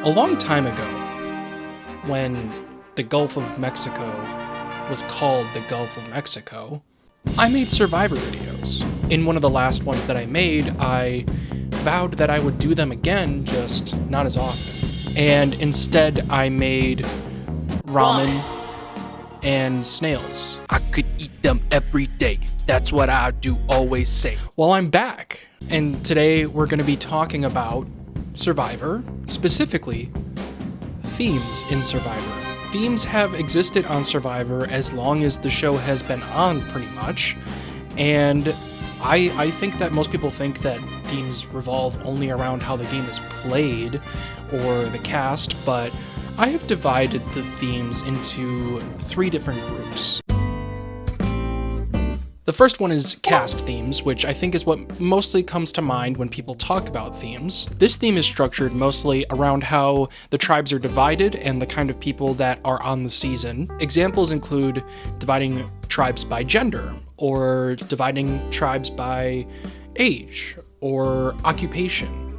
A long time ago, when the Gulf of Mexico was called the Gulf of Mexico, I made Survivor videos. In one of the last ones that I made, I vowed that I would do them again, just not as often. And instead, I made ramen and snails. I could eat them every day. That's what I do always say. Well, I'm back, and today we're going to be talking about Survivor, specifically themes in Survivor. Themes have existed on Survivor as long as the show has been on, pretty much, and I think that most people think that themes revolve only around how the game is played or the cast, but I have divided the themes into 3 different groups. The first one is cast themes, which I think is what mostly comes to mind when people talk about themes. This theme is structured mostly around how the tribes are divided and the kind of people that are on the season. Examples include dividing tribes by gender, or dividing tribes by age, or occupation,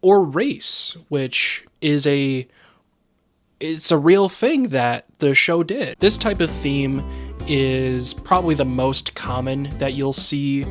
or race, which is it's a real thing that the show did. This type of theme is probably the most common that you'll see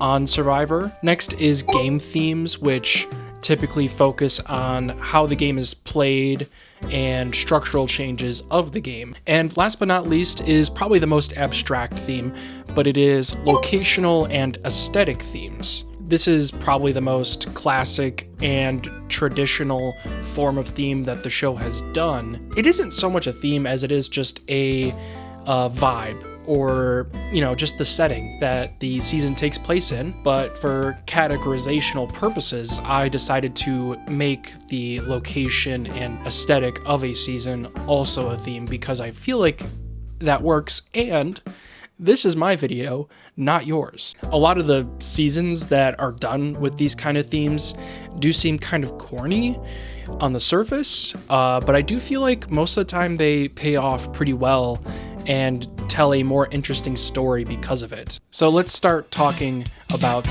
on Survivor. Next is game themes, which typically focus on how the game is played and structural changes of the game. And last but not least is probably the most abstract theme, but it is locational and aesthetic themes. This is probably the most classic and traditional form of theme that the show has done. It isn't so much a theme as it is just a vibe, or just the setting that the season takes place in. But for categorizational purposes, I decided to make the location and aesthetic of a season also a theme, because I feel like that works, and this is my video, not yours. A lot of the seasons that are done with these kind of themes do seem kind of corny on the surface, but I do feel like most of the time they pay off pretty well and tell a more interesting story because of it. So let's start talking about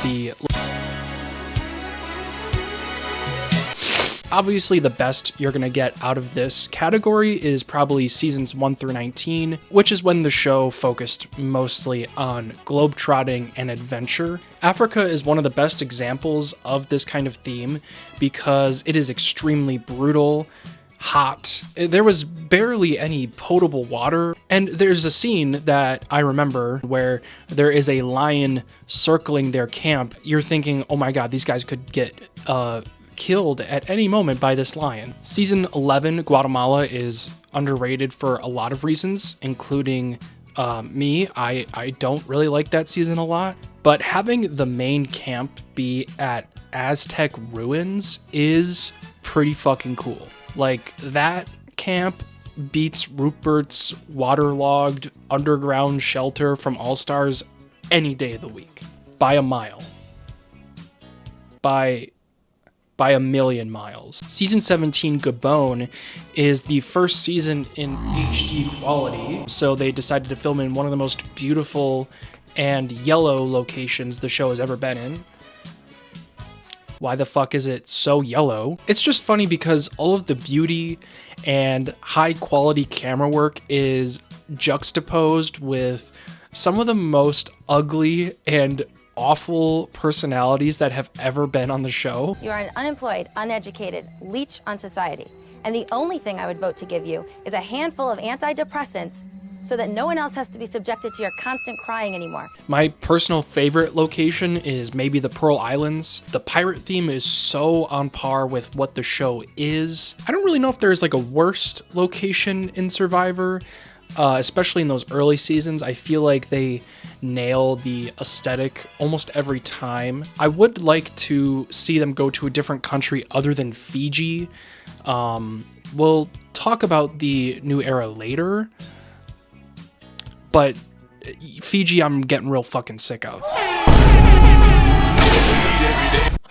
Obviously, the best you're gonna get out of this category is probably seasons 1 through 19, which is when the show focused mostly on globetrotting and adventure. Africa is one of the best examples of this kind of theme because it is extremely brutal, hot. There was barely any potable water, and there's a scene that I remember where there is a lion circling their camp. You're thinking, oh my god, these guys could get killed at any moment by this lion. Season 11, Guatemala, is underrated for a lot of reasons, including me. I don't really like that season a lot, but having the main camp be at Aztec ruins is pretty fucking cool. Like, that camp beats Rupert's waterlogged underground shelter from All Stars any day of the week. By a mile. By a million miles. Season 17, Gibbons, is the first season in HD quality, so they decided to film in one of the most beautiful and yellow locations the show has ever been in. Why the fuck is it so yellow? It's just funny because all of the beauty and high quality camera work is juxtaposed with some of the most ugly and awful personalities that have ever been on the show. You are an unemployed, uneducated leech on society. And the only thing I would vote to give you is a handful of antidepressants so that no one else has to be subjected to your constant crying anymore. My personal favorite location is maybe the Pearl Islands. The pirate theme is so on par with what the show is. I don't really know if there's like a worst location in Survivor, especially in those early seasons. I feel like they nail the aesthetic almost every time. I would like to see them go to a different country other than Fiji. We'll talk about the new era later, but Fiji I'm getting real fucking sick of.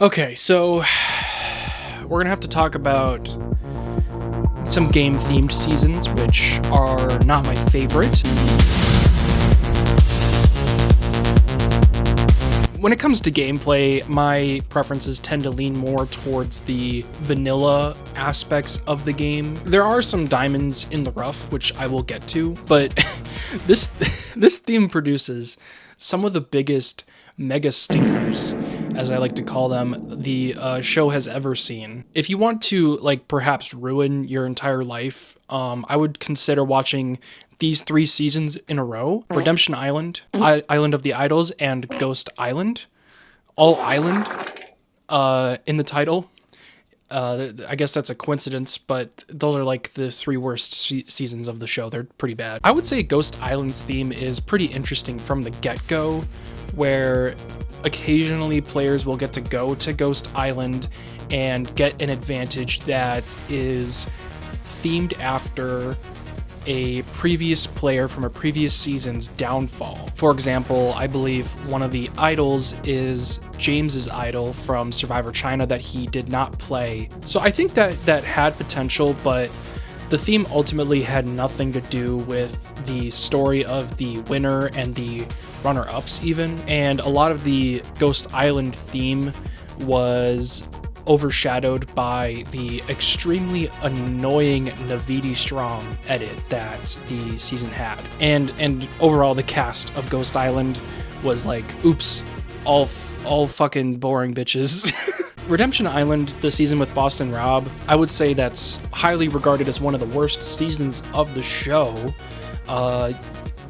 Okay, so we're gonna have to talk about some game-themed seasons, which are not my favorite. When it comes to gameplay, my preferences tend to lean more towards the vanilla aspects of the game. There are some diamonds in the rough, which I will get to, but this theme produces some of the biggest mega stinkers, as I like to call them, the show has ever seen. If you want to, like, perhaps ruin your entire life, I would consider watching these 3 seasons in a row: Redemption Island, Island of the Idols, and Ghost Island. All island in the title. I guess that's a coincidence, but those are like the 3 worst seasons of the show. They're pretty bad. I would say Ghost Island's theme is pretty interesting from the get-go, where occasionally players will get to go to Ghost Island and get an advantage that is themed after a previous player from a previous season's downfall. For example, I believe one of the idols is James's idol from Survivor China that he did not play. So I think that had potential, but the theme ultimately had nothing to do with the story of the winner and the runner-ups even. And a lot of the Ghost Island theme was overshadowed by the extremely annoying Navidi Strong edit that the season had. And overall, the cast of Ghost Island was like, oops, all fucking boring bitches. Redemption Island, the season with Boston Rob, I would say that's highly regarded as one of the worst seasons of the show.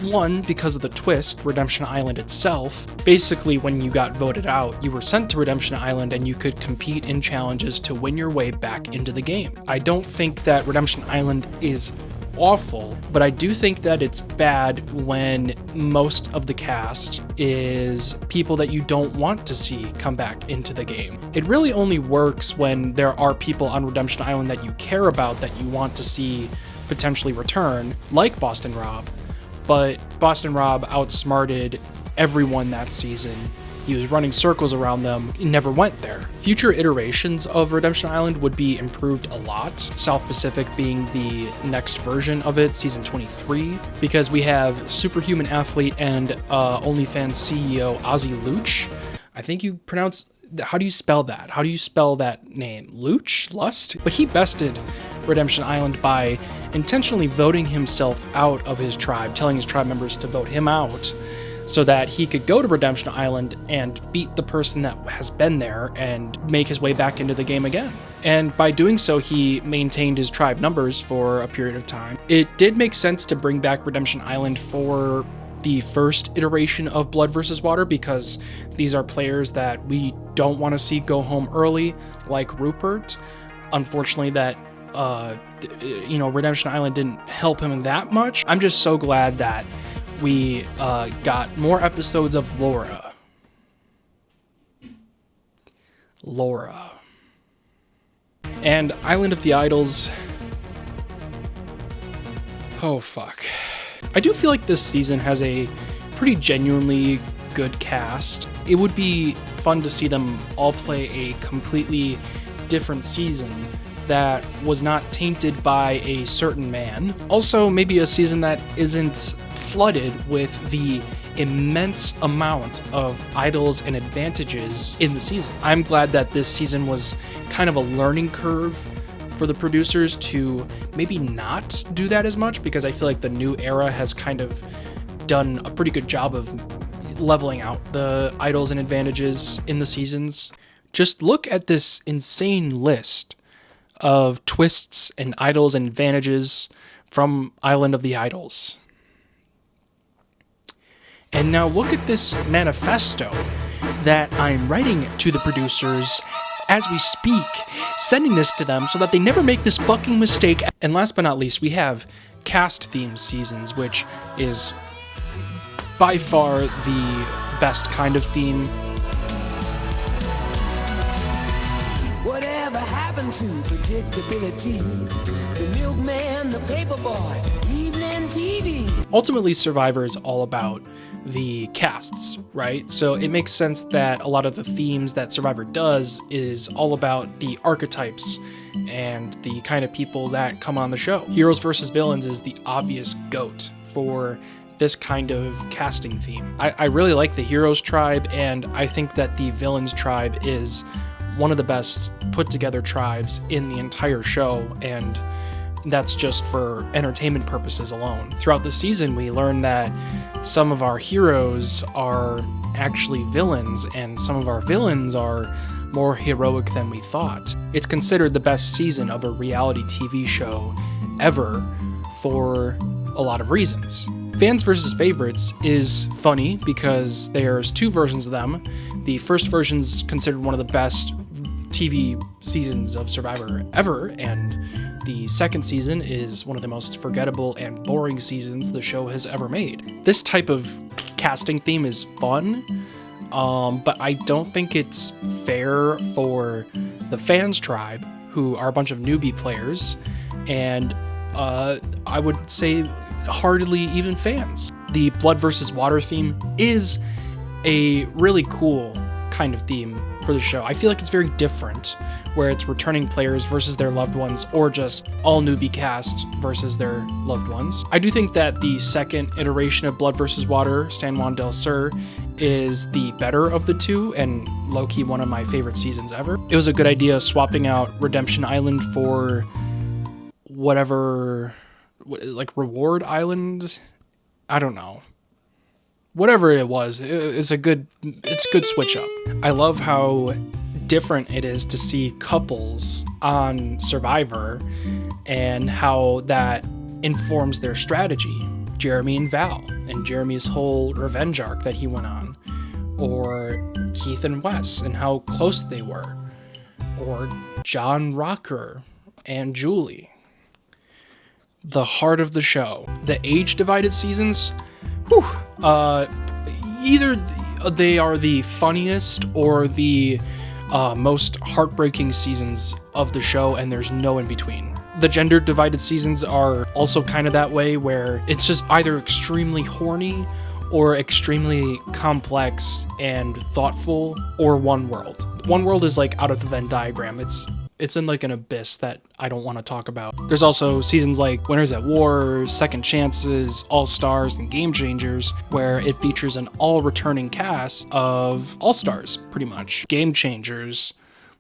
One, because of the twist, Redemption Island itself. Basically, when you got voted out, you were sent to Redemption Island and you could compete in challenges to win your way back into the game. I don't think that Redemption Island is awful, but I do think that it's bad when most of the cast is people that you don't want to see come back into the game. It really only works when there are people on Redemption Island that you care about, that you want to see potentially return, like Boston Rob. But Boston Rob outsmarted everyone that season. He was running circles around them. He never went there. Future iterations of Redemption Island would be improved a lot. South Pacific being the next version of it, season 23, because we have superhuman athlete and OnlyFans CEO Ozzy Luch. I think you pronounce, how do you spell that? How do you spell that name? Luch? Lust? But he bested Redemption Island by intentionally voting himself out of his tribe, telling his tribe members to vote him out so that he could go to Redemption Island and beat the person that has been there and make his way back into the game again. And by doing so, he maintained his tribe numbers for a period of time. It did make sense to bring back Redemption Island for the first iteration of Blood vs. Water, because these are players that we don't want to see go home early, like Rupert. Unfortunately, that Redemption Island didn't help him that much. I'm just so glad that we got more episodes of Laura. And Island of the Idols. Oh, fuck. I do feel like this season has a pretty genuinely good cast. It would be fun to see them all play a completely different season that was not tainted by a certain man. Also, maybe a season that isn't flooded with the immense amount of idols and advantages in the season. I'm glad that this season was kind of a learning curve for the producers to maybe not do that as much, because I feel like the new era has kind of done a pretty good job of leveling out the idols and advantages in the seasons. Just look at this insane list of twists and idols and advantages from Island of the Idols. And now look at this manifesto that I'm writing to the producers as we speak, sending this to them so that they never make this fucking mistake. And last but not least, we have cast theme seasons, which is by far the best kind of theme. Whatever happened to predictability? The milkman, the paperboy, evening TV. Ultimately, Survivor is all about the casts, right? So it makes sense that a lot of the themes that Survivor does is all about the archetypes and the kind of people that come on the show. Heroes versus villains is the obvious GOAT for this kind of casting theme. I really like the Heroes tribe, and I think that the Villains tribe is one of the best put together tribes in the entire show, and that's just for entertainment purposes alone. Throughout the season, we learn that some of our heroes are actually villains, and some of our villains are more heroic than we thought. It's considered the best season of a reality TV show ever for a lot of reasons. Fans versus Favorites is funny because there's two versions of them. The first version's considered one of the best TV seasons of Survivor ever, and the second season is one of the most forgettable and boring seasons the show has ever made. This type of casting theme is fun, but I don't think it's fair for the Fans tribe, who are a bunch of newbie players, and I would say hardly even fans. The Blood versus Water theme is a really cool kind of theme for the show. I feel like it's very different, where it's returning players versus their loved ones, or just all newbie cast versus their loved ones. I do think that the second iteration of Blood versus Water, San Juan del Sur, is the better of the two, and low-key one of my favorite seasons ever. It was a good idea swapping out Redemption Island for whatever, like Reward Island? I don't know. Whatever it was, it's a good switch up. I love how different it is to see couples on Survivor and how that informs their strategy. Jeremy and Val, and Jeremy's whole revenge arc that he went on, or Keith and Wes and how close they were, or John Rocker and Julie. The heart of the show. The age-divided seasons, either they are the funniest or the most heartbreaking seasons of the show, and there's no in between. The gender-divided seasons are also kind of that way, where it's just either extremely horny or extremely complex and thoughtful, or One World. One World is like out of the Venn diagram. It's in like an abyss that I don't want to talk about. There's also seasons like Winners at War, Second Chances, All Stars, and Game Changers, where it features an all-returning cast of All-Stars, pretty much. Game Changers,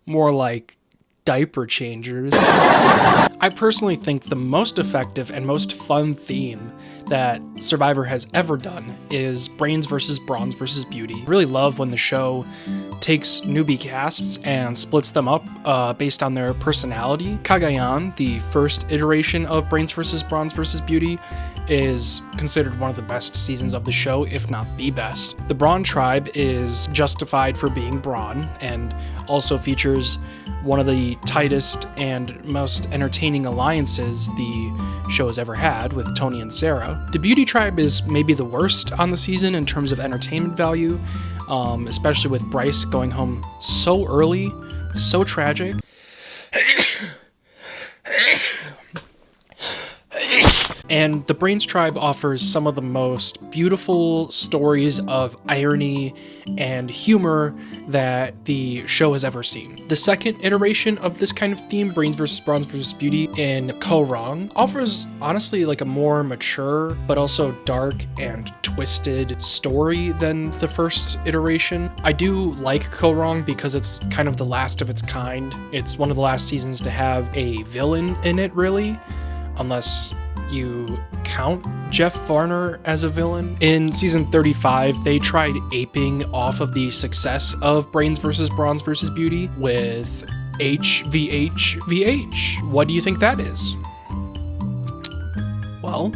more like diaper changers. I personally think the most effective and most fun theme that Survivor has ever done is Brains versus Bronze versus Beauty. I really love when the show takes newbie casts and splits them up based on their personality. Cagayan, the first iteration of Brains versus Bronze versus Beauty, is considered one of the best seasons of the show, if not the best. The Brawn tribe is justified for being Brawn, and also features one of the tightest and most entertaining alliances the show has ever had, with Tony and Sarah. The Beauty tribe is maybe the worst on the season in terms of entertainment value, especially with Bryce going home so early, so tragic. And the Brains tribe offers some of the most beautiful stories of irony and humor that the show has ever seen. The second iteration of this kind of theme, Brains vs. Bronze vs. Beauty in Ko Rong, offers honestly like a more mature but also dark and twisted story than the first iteration. I do like Ko Rong because it's kind of the last of its kind. It's one of the last seasons to have a villain in it, really, unless you count Jeff Varner as a villain. In season 35, they tried aping off of the success of Brains vs. Bronze vs. Beauty with HVHVH. What do you think that is? Well,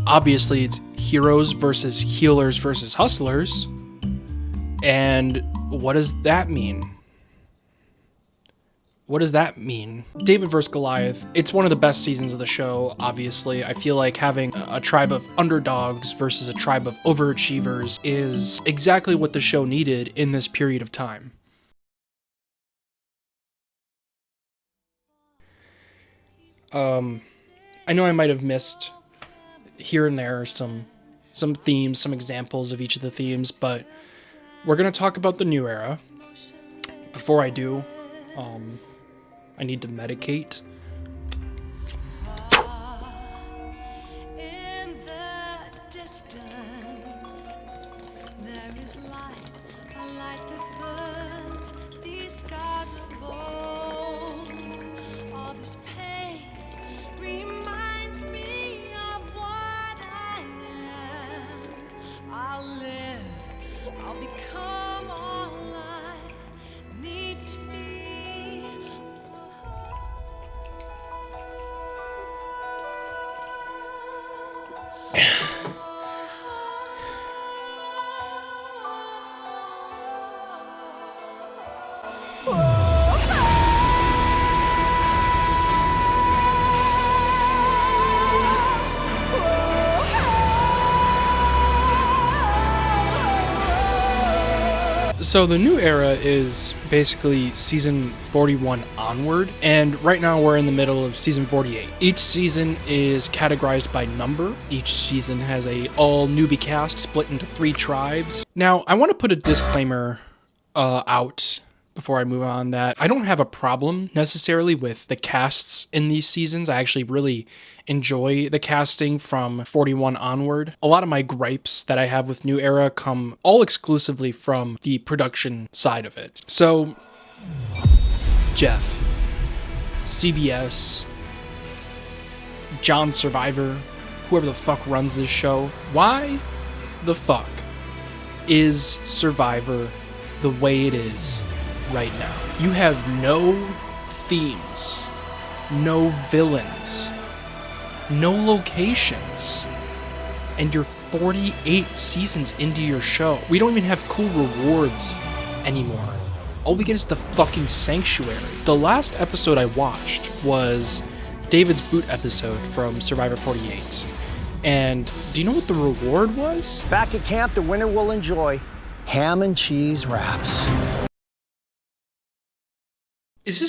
obviously it's heroes versus healers versus hustlers. And what does that mean? What does that mean? David vs. Goliath, it's one of the best seasons of the show, obviously. I feel like having a tribe of underdogs versus a tribe of overachievers is exactly what the show needed in this period of time. I know I might have missed here and there some themes, some examples of each of the themes, but we're going to talk about the new era. Before I do, I need to medicate. is light, a light that burns these scars of old. All this pain reminds me of what I am. I'll live, I'll become all I need to be. So the new era is basically season 41 onward, and right now we're in the middle of season 48. Each season is categorized by number. Each season has a all newbie cast split into 3 tribes. Now, I want to put a disclaimer out before I move on that I don't have a problem necessarily with the casts in these seasons. I actually really enjoy the casting from 41 onward. A lot of my gripes that I have with New Era come all exclusively from the production side of it. So, Jeff, CBS, John Survivor, whoever the fuck runs this show, why the fuck is Survivor the way it is right now? You have no themes, no villains, no locations, and you're 48 seasons into your show. We don't even have cool rewards anymore. All we get is the fucking sanctuary. The last episode I watched was David's boot episode from Survivor 48. And do you know what the reward was? Back at camp, the winner will enjoy ham and cheese wraps. Is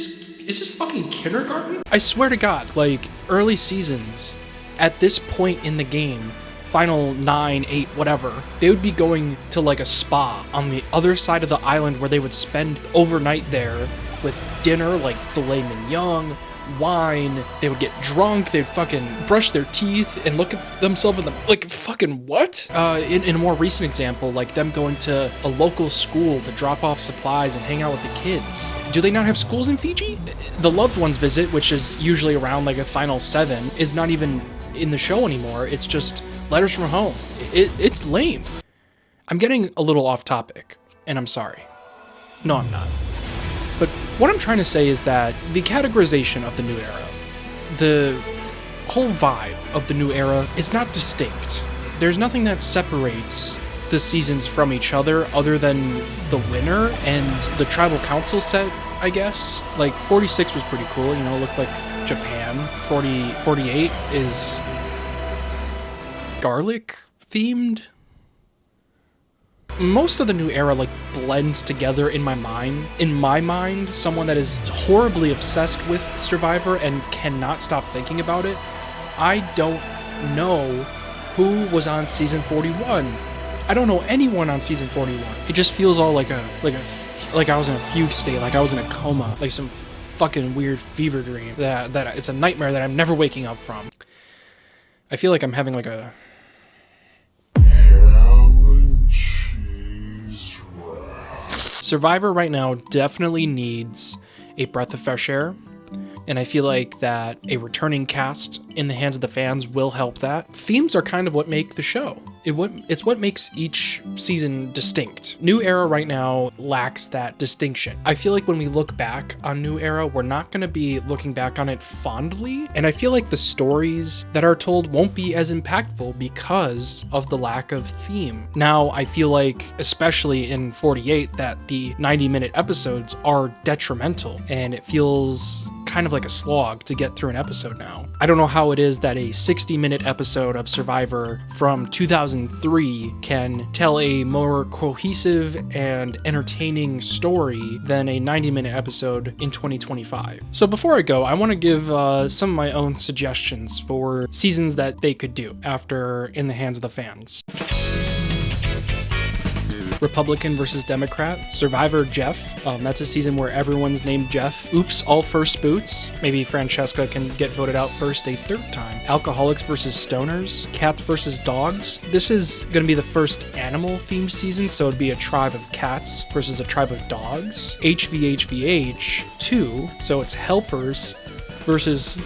this fucking kindergarten? I swear to God, like, early seasons, at this point in the game, final 9, 8, whatever, they would be going to like a spa on the other side of the island where they would spend overnight there with dinner, like filet mignon, wine. They would get drunk, they'd fucking brush their teeth and look at themselves in the, like, fucking what? In a more recent example, like them going to a local school to drop off supplies and hang out with the kids. Do they not have schools in Fiji? The loved ones visit, which is usually around like a final 7, is not even in the show anymore. It's just letters from home. It's lame. I'm getting a little off topic, and I'm sorry. No, I'm not. But what I'm trying to say is that the categorization of the new era, the whole vibe of the new era is not distinct. There's nothing that separates the seasons from each other than the winner and the tribal council set, I guess. Like 46 was pretty cool, you know, it looked like Japan. 48 is garlic themed. Most of the new era like blends together in my mind. In my mind, someone that is horribly obsessed with Survivor and cannot stop thinking about it, I don't know who was on season 41. I don't know anyone on season 41. It just feels all like I was in a fugue state, like I was in a coma, like some fucking weird fever dream that it's a nightmare that I'm never waking up from. I feel like I'm having like a Survivor right now definitely needs a breath of fresh air, and I feel like that a returning cast in the hands of the fans will help that. Themes are kind of what make the show. It's what makes each season distinct. New Era right now lacks that distinction. I feel like when we look back on New Era, we're not going to be looking back on it fondly, and I feel like the stories that are told won't be as impactful because of the lack of theme. Now, I feel like, especially in 48, that the 90-minute episodes are detrimental, and it feels kind of like a slog to get through an episode now. I don't know how it is that a 60-minute episode of Survivor from 2003 can tell a more cohesive and entertaining story than a 90-minute episode in 2025. So before I go, I want to give some of my own suggestions for seasons that they could do after In the Hands of the Fans. Republican versus Democrat, Survivor Jeff. That's a season where everyone's named Jeff. Oops, all first boots. Maybe Francesca can get voted out first a third time. Alcoholics versus Stoners, Cats versus Dogs. This is going to be the first animal-themed season, so it'd be a tribe of cats versus a tribe of dogs. HVHVH 2, so it's helpers versus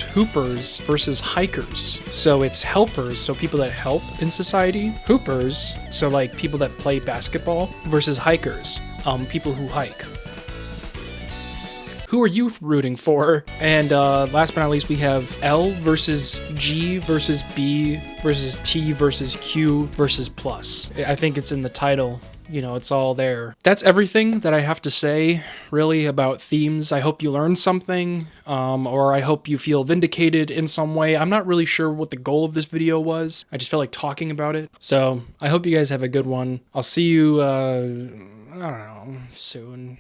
hoopers versus hikers. So it's helpers, so people that help in society. Hoopers, so like people that play basketball, versus hikers, people who hike. Who are you rooting for? And last but not least, we have L versus G versus B versus T versus Q versus plus. I think it's in the title. You know, it's all there. That's everything that I have to say, really, about themes. I hope you learned something, or I hope you feel vindicated in some way. I'm not really sure what the goal of this video was. I just felt like talking about it. So I hope you guys have a good one. I'll see you, I don't know, soon.